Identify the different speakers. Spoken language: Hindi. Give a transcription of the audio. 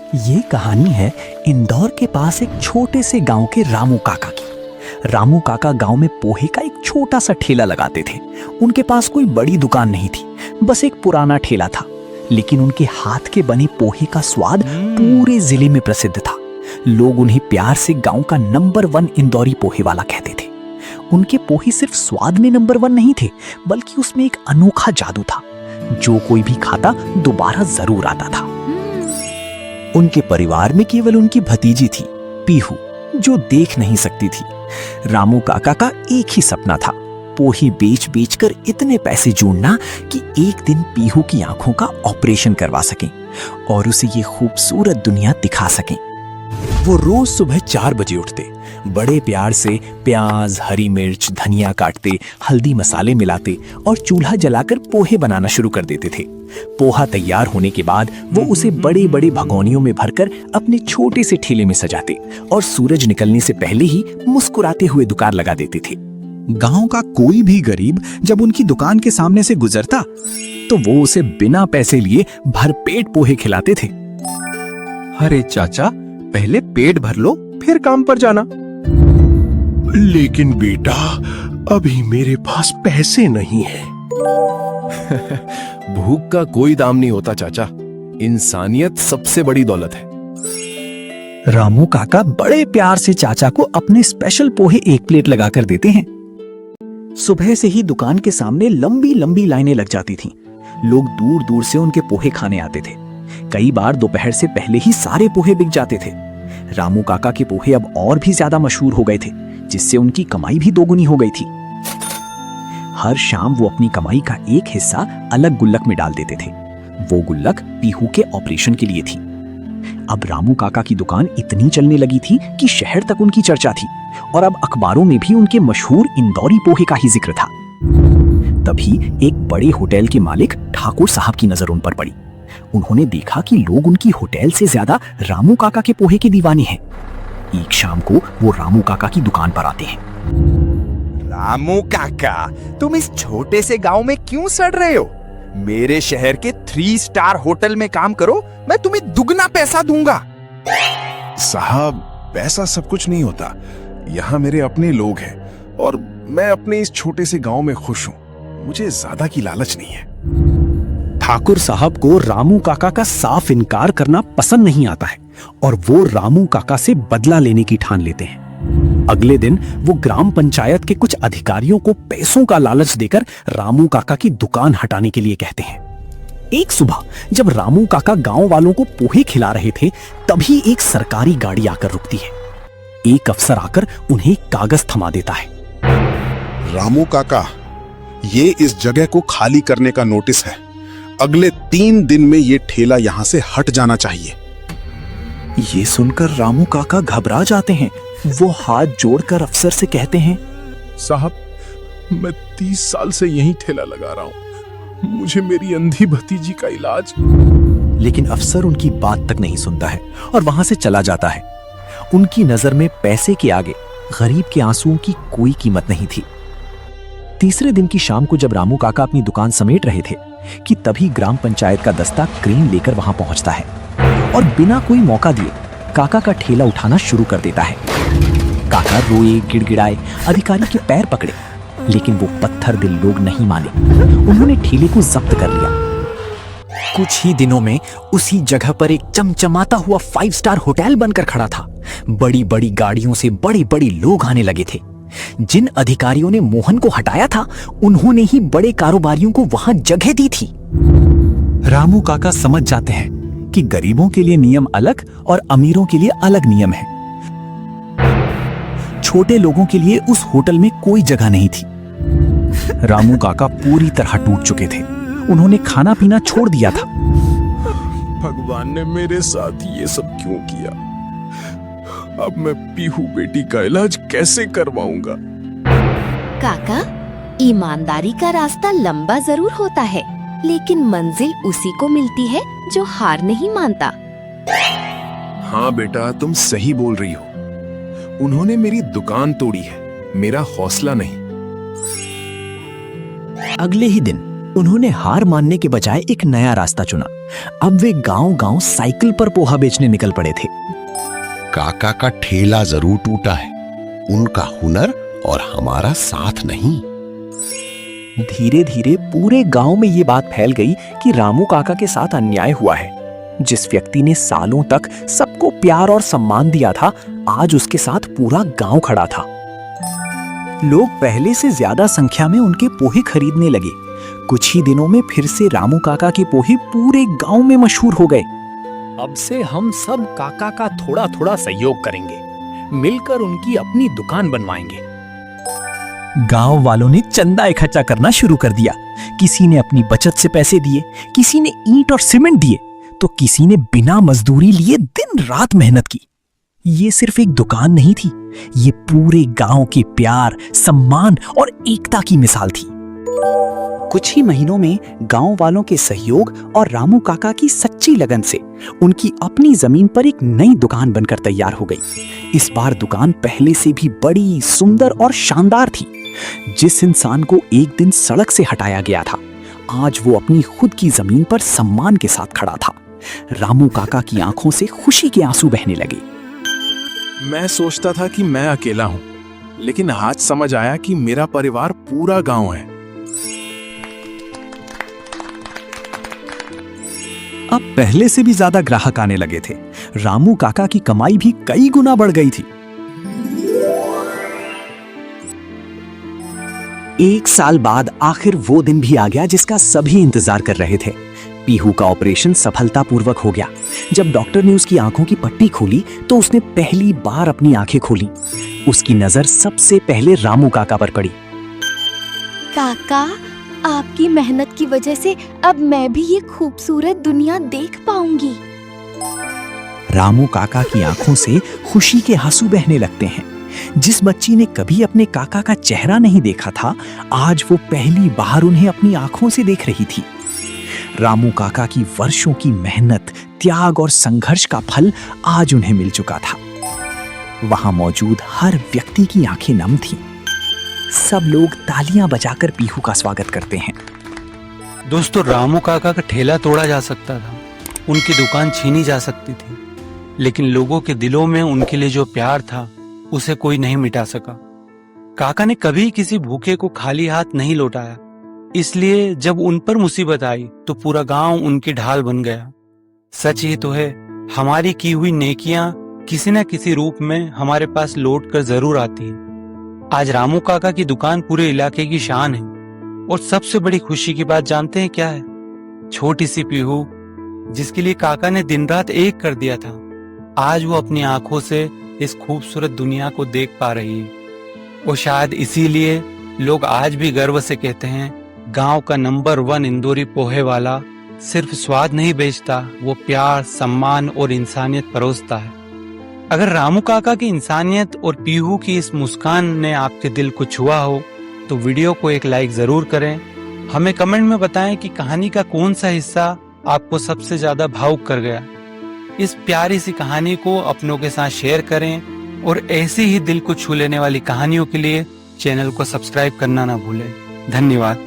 Speaker 1: ये कहानी है इंदौर के पास एक छोटे से गांव के रामू काका की। रामू काका गांव में पोहे का एक छोटा सा ठेला लगाते थे। उनके पास कोई बड़ी दुकान नहीं थी, बस एक पुराना ठेला था। लेकिन उनके हाथ के बने पोहे का स्वाद पूरे जिले में प्रसिद्ध था। लोग उन्हें प्यार से गांव का नंबर 1 इंदौरी पोहे वाला कहते थे। उनके पोहे सिर्फ स्वाद में नंबर 1 नहीं थे, बल्कि उसमें एक अनोखा जादू था। जो कोई भी खाता दोबारा जरूर आता था। उनके परिवार में केवल उनकी भतीजी थी, पीहू, जो देख नहीं सकती थी। रामू काका का एक ही सपना था, पोहे बेच बेच कर इतने पैसे जोड़ना कि एक दिन पीहू की आंखों का ऑपरेशन करवा सकें और उसे ये खूबसूरत दुनिया दिखा सकें। वो रोज सुबह 4 बजे उठते, बड़े प्यार से प्याज, हरी मिर्च, धनिया काटते, हल्दी मसाले मिलाते और चूल्हा जलाकर पोहे बनाना शुरू कर देते थे। पोहा तैयार होने के बाद वो उसे बड़े बड़े भगोनियों में भरकर अपने छोटे से ठेले में सजाते और सूरज निकलने से पहले ही मुस्कुराते हुए दुकान लगा देते थे। गांव का कोई भी गरीब जब उनकी दुकान के सामने से गुजरता तो वो उसे बिना पैसे लिए भरपेट पोहे खिलाते थे।
Speaker 2: अरे चाचा, पहले पेट भर लो, फिर काम पर जाना।
Speaker 3: लेकिन बेटा, अभी मेरे पास पैसे नहीं है।
Speaker 2: भूख का कोई दाम नहीं होता चाचा, इंसानियत सबसे बड़ी दौलत है।
Speaker 1: रामू काका बड़े प्यार से चाचा को अपने स्पेशल पोहे एक प्लेट लगाकर देते हैं। सुबह से ही दुकान के सामने लंबी लंबी लाइनें लग जाती थीं। लोग दूर दूर से उनके पोहे खाने आते थे। कई बार दोपहर से पहले ही सारे पोहे बिक जाते थे। रामू काका के पोहे अब और भी ज्यादा मशहूर हो गए थे, जिससे उनकी कमाई भी दोगुनी हो गई थी। हर शाम वो अपनी कमाई का एक हिस्सा अलग गुल्लक में डाल देते थे। वो गुल्लक पीहू के ऑपरेशन के लिए थी। अब रामू काका की दुकान इतनी चलने लगी थी कि शहर तक उनकी चर्चा थी और अब अखबारों में भी उनके मशहूर इंदौरी पोहे का ही जिक्र था। तभी एक बड़े होटल के मालिक ठाकुर साहब की नजर उन पर पड़ी। उन्होंने देखा कि लोग उनकी होटल से ज्यादा रामू काका के पोहे के दीवाने हैं। एक शाम को वो रामू काका की दुकान पर आते हैं।
Speaker 4: रामू काका, तुम इस छोटे से गांव में क्यों सड़ रहे हो? मेरे शहर के 3 स्टार होटल में काम करो, मैं तुम्हें दुगना पैसा दूंगा।
Speaker 3: साहब, पैसा सब कुछ नहीं होता। यहाँ मेरे अपने लोग हैं और मैं अपने इस छोटे से गांव में खुश हूँ। मुझे ज्यादा की लालच नहीं है।
Speaker 1: ठाकुर साहब को रामू काका का साफ इनकार करना पसंद नहीं आता है और वो रामू काका से बदला लेने की ठान लेते हैं। अगले दिन वो ग्राम पंचायत के कुछ अधिकारियों को पैसों का लालच देकर रामू काका की दुकान हटाने के लिए कहते हैं। एक सुबह जब रामू काका गांव वालों को पोहे खिला रहे थे, तभी एक सरकारी गाड़ी आकर रुकती है। एक अफसर आकर उन्हें कागज थमा देता है।
Speaker 3: रामू काका, ये इस जगह को खाली करने का नोटिस है। अगले 3 दिन में ये ठेला यहाँ से हट जाना चाहिए।
Speaker 1: ये सुनकर रामू काका घबरा जाते हैं। वो हाथ जोड़कर अफसर से कहते हैं,
Speaker 3: साहब, मैं 30 साल से यहीं ठेला लगा रहा हूँ। मुझे मेरी अंधी भतीजी का इलाज।
Speaker 1: लेकिन अफसर उनकी बात तक नहीं सुनता है और वहां से चला जाता है। उनकी नजर में पैसे के आगे गरीब के आंसुओं की कोई कीमत नहीं थी। तीसरे दिन की शाम को जब रामू काका अपनी दुकान समेट रहे थे कि तभी ग्राम पंचायत का दस्ता क्रेन लेकर वहां पहुंचता है और बिना कोई मौका दिए काका का ठेला उठाना शुरू कर देता है। काका रोए, गिड़गिड़ाए, अधिकारी के पैर पकड़े, लेकिन वो पत्थर दिल लोग नहीं माने। उन्होंने ठेले को जब्त कर लिया। कुछ ही दिनों में उसी जगह पर एक चमचमाता हुआ 5 स्टार होटल बनकर खड़ा था। बड़ी बड़ी गाड़ियों से बड़े बड़े लोग आने लगे थे। जिन अधिकारियों ने मोहन को हटाया था, उन्होंने ही बड़े कारोबारियों को वहां जगह दी थी। रामू काका समझ जाते हैं कि गरीबों के लिए नियम अलग और अमीरों के लिए अलग नियम है। छोटे लोगों के लिए उस होटल में कोई जगह नहीं थी। रामू काका पूरी तरह टूट चुके थे। उन्होंने खाना पीना छोड़ दिया था।
Speaker 3: भगवान ने मेरे साथ ये सब क्यों किया? अब मैं पीहू बेटी का इलाज कैसे करवाऊंगा?
Speaker 5: काका, ईमानदारी का रास्ता लंबा जरूर होता है, लेकिन मंजिल उसी को मिलती है जो हार नहीं मानता।
Speaker 3: हाँ बेटा, तुम सही बोल रही हो। उन्होंने मेरी दुकान तोड़ी है, मेरा हौसला नहीं।
Speaker 1: अगले ही दिन उन्होंने हार मानने के बजाय एक नया रास्ता चुना। अब वे गांव-गांव साइकिल पर पोहा बेचने निकल पड़े थे।
Speaker 6: काका का ठेला जरूर टूटा है, उनका हुनर और हमारा साथ नहीं।
Speaker 1: धीरे धीरे पूरे गांव में ये बात फैल गई कि रामू काका के साथ अन्याय हुआ है। जिस व्यक्ति ने सालों तक सबको प्यार और सम्मान दिया था, आज उसके साथ पूरा गांव खड़ा था। लोग पहले से ज्यादा संख्या में उनके पोहे खरीदने लगे। कुछ ही दिनों में फिर से रामू काका के पोहे पूरे गांव में मशहूर हो गए।
Speaker 7: अब से हम सब काका का थोड़ा थोड़ा सहयोग करेंगे, मिलकर उनकी अपनी दुकान बनवाएंगे।
Speaker 1: गांव वालों ने चंदा इकट्ठा करना शुरू कर दिया। किसी ने अपनी बचत से पैसे दिए, किसी ने ईंट और सीमेंट दिए, तो किसी ने बिना मजदूरी लिए दिन रात मेहनत की। ये सिर्फ एक दुकान नहीं थी, ये पूरे गांव के प्यार, सम्मान और एकता की मिसाल थी। कुछ ही महीनों में गांव वालों के सहयोग और रामू काका की सच्ची लगन से उनकी अपनी जमीन पर एक नई दुकान बनकर तैयार हो गई। इस बार दुकान पहले से भी बड़ी, सुंदर और शानदार थी। जिस इंसान को एक दिन सड़क से हटाया गया था, आज वो अपनी खुद की जमीन पर सम्मान के साथ खड़ा था। रामू काका की आंखों से खुशी के आंसू बहने लगे।
Speaker 3: मैं सोचता था कि मैं अकेला हूं, लेकिन आज समझ आया कि मेरा परिवार पूरा गांव है।
Speaker 1: अब पहले से भी ज्यादा ग्राहक आने लगे थे। रामू काका की कमाई भी कई गुना बढ़ गई थी। 1 साल बाद आखिर वो दिन भी आ गया जिसका सभी इंतजार कर रहे थे। पीहू का ऑपरेशन सफलतापूर्वक हो गया। जब डॉक्टर ने उसकी आंखों की पट्टी खोली तो उसने पहली बार अपनी आंखें खोली। उसकी नजर सबसे पहले रामू काका पर पड़ी।
Speaker 5: काका, आपकी मेहनत की वजह से अब मैं भी ये खूबसूरत दुनिया देख पाऊंगी।
Speaker 1: रामू काका की आंखों से खुशी के आंसू बहने लगते हैं। जिस बच्ची ने कभी अपने काका का चेहरा नहीं देखा था, आज वो पहली बार उन्हें अपनी आंखों से देख रही थी। रामू काका की वर्षों की मेहनत, त्याग और संघर्ष का फल आज उन्हें मिल चुका था। वहां मौजूद हर व्यक्ति की आंखें नम थीं। सब लोग तालियां बजाकर पीहू का स्वागत करते हैं।
Speaker 8: दोस्तों, रामू काका का ठेला तोड़ा जा सकता था, उनकी दुकान छीनी जा सकती थी, लेकिन लोगों के दिलों में उनके लिए जो प्यार था उसे कोई नहीं मिटा सका। काका ने कभी किसी भूखे को खाली हाथ नहीं लौटाया, इसलिए जब उन पर मुसीबत आई तो पूरा गांव उनकी ढाल बन गया। सच ही तो है, हमारी की हुई नेकियां किसी न किसी रूप में हमारे पास लौट कर जरूर आती हैं। आज रामू काका की दुकान पूरे इलाके की शान है। और सबसे बड़ी खुशी की बात जानते हैं क्या है? छोटी सी पीहू, जिसके लिए काका ने दिन रात एक कर दिया था, आज वो अपनी आंखों से इस खूबसूरत दुनिया को देख पा रही है। और शायद इसीलिए लोग आज भी गर्व से कहते हैं, गांव का नंबर 1 इंदौरी पोहे वाला सिर्फ स्वाद नहीं बेचता, वो प्यार, सम्मान और इंसानियत परोसता है। अगर रामू काका की इंसानियत और पीहू की इस मुस्कान ने आपके दिल को छुआ हो तो वीडियो को एक लाइक जरूर करें। हमें कमेंट में बताएं कि कहानी का कौन सा हिस्सा आपको सबसे ज्यादा भावुक कर गया। इस प्यारी सी कहानी को अपनों के साथ शेयर करें और ऐसी ही दिल को छू लेने वाली कहानियों के लिए चैनल को सब्सक्राइब करना ना भूलें। धन्यवाद।